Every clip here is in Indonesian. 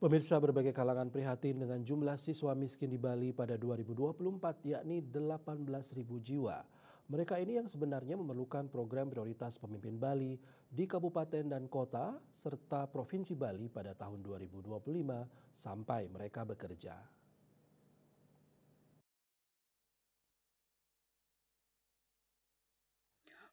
Pemirsa, berbagai kalangan prihatin dengan jumlah siswa miskin di Bali pada 2024, yakni 18.000 jiwa. Mereka ini yang sebenarnya memerlukan program prioritas pemimpin Bali di kabupaten dan kota serta provinsi Bali pada tahun 2025 sampai mereka bekerja.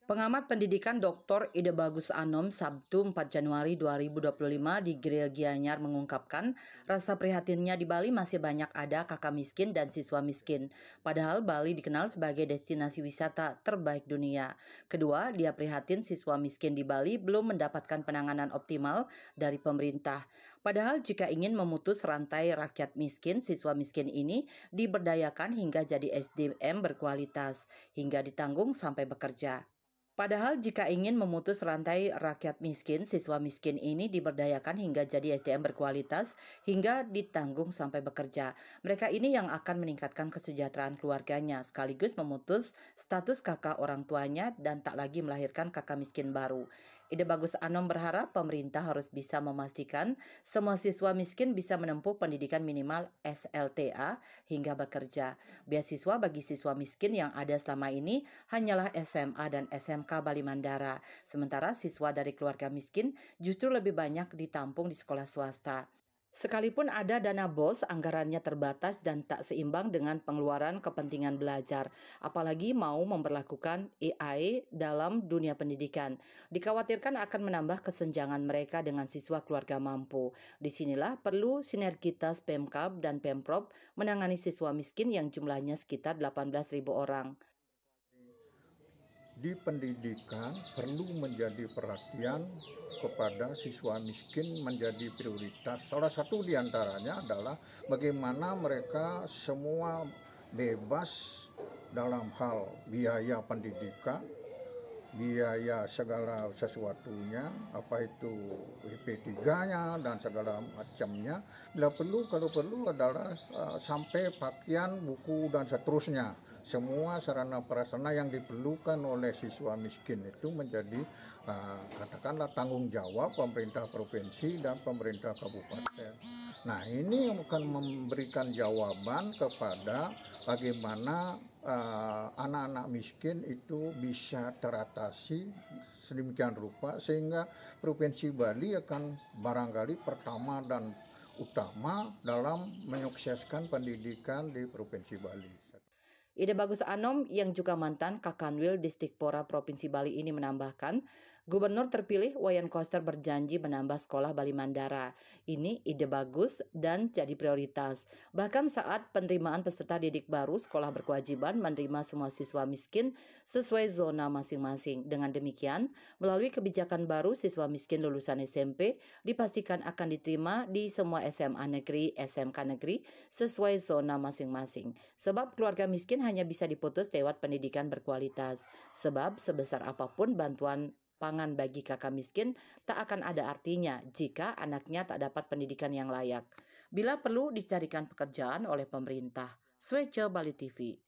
Pengamat pendidikan Dr. Ide Bagus Anom Sabtu 4 Januari 2025 di Gereja Gianyar mengungkapkan rasa prihatinnya di Bali masih banyak ada kakak miskin dan siswa miskin. Padahal Bali dikenal sebagai destinasi wisata terbaik dunia. Kedua, dia prihatin siswa miskin di Bali belum mendapatkan penanganan optimal dari pemerintah. Padahal jika ingin memutus rantai rakyat miskin, siswa miskin ini diberdayakan hingga jadi SDM berkualitas, hingga ditanggung sampai bekerja. Padahal jika ingin memutus rantai rakyat miskin, siswa miskin ini diberdayakan hingga jadi SDM berkualitas hingga ditanggung sampai bekerja. Mereka ini yang akan meningkatkan kesejahteraan keluarganya sekaligus memutus status kakak orang tuanya dan tak lagi melahirkan kakak miskin baru. Ide Bagus Anom berharap pemerintah harus bisa memastikan semua siswa miskin bisa menempuh pendidikan minimal SLTA hingga bekerja. Beasiswa bagi siswa miskin yang ada selama ini hanyalah SMA dan SMK Bali Mandara. Sementara siswa dari keluarga miskin justru lebih banyak ditampung di sekolah swasta. Sekalipun ada dana BOS, anggarannya terbatas dan tak seimbang dengan pengeluaran kepentingan belajar. Apalagi mau memperlakukan AI dalam dunia pendidikan. Dikhawatirkan akan menambah kesenjangan mereka dengan siswa keluarga mampu. Disinilah perlu sinergitas Pemkab dan Pemprov menangani siswa miskin yang jumlahnya sekitar 18.000 orang. Di pendidikan perlu menjadi perhatian kepada siswa miskin menjadi prioritas. Salah satu diantaranya adalah bagaimana mereka semua bebas dalam hal biaya pendidikan, biaya segala sesuatunya, apa itu WP3-nya dan segala macamnya. Bila perlu, kalau perlu adalah sampai pakaian, buku dan seterusnya. Semua sarana prasarana yang diperlukan oleh siswa miskin itu menjadi katakanlah tanggung jawab pemerintah provinsi dan pemerintah kabupaten. Nah, ini akan memberikan jawaban kepada bagaimana anak-anak miskin itu bisa teratasi sedemikian rupa sehingga Provinsi Bali akan barangkali pertama dan utama dalam menyukseskan pendidikan di Provinsi Bali. Ide Bagus Anom yang juga mantan Kakanwil Distikpora Provinsi Bali ini menambahkan, Gubernur terpilih Wayan Koster berjanji menambah sekolah Bali Mandara. Ini ide bagus dan jadi prioritas. Bahkan saat penerimaan peserta didik baru, sekolah berkewajiban menerima semua siswa miskin sesuai zona masing-masing. Dengan demikian, melalui kebijakan baru, siswa miskin lulusan SMP dipastikan akan diterima di semua SMA negeri, SMK negeri sesuai zona masing-masing. Sebab keluarga miskin hanya bisa diputus lewat pendidikan berkualitas. Sebab sebesar apapun bantuan pangan bagi kakak miskin tak akan ada artinya jika anaknya tak dapat pendidikan yang layak. Bila perlu dicarikan pekerjaan oleh pemerintah. Swece Bali TV.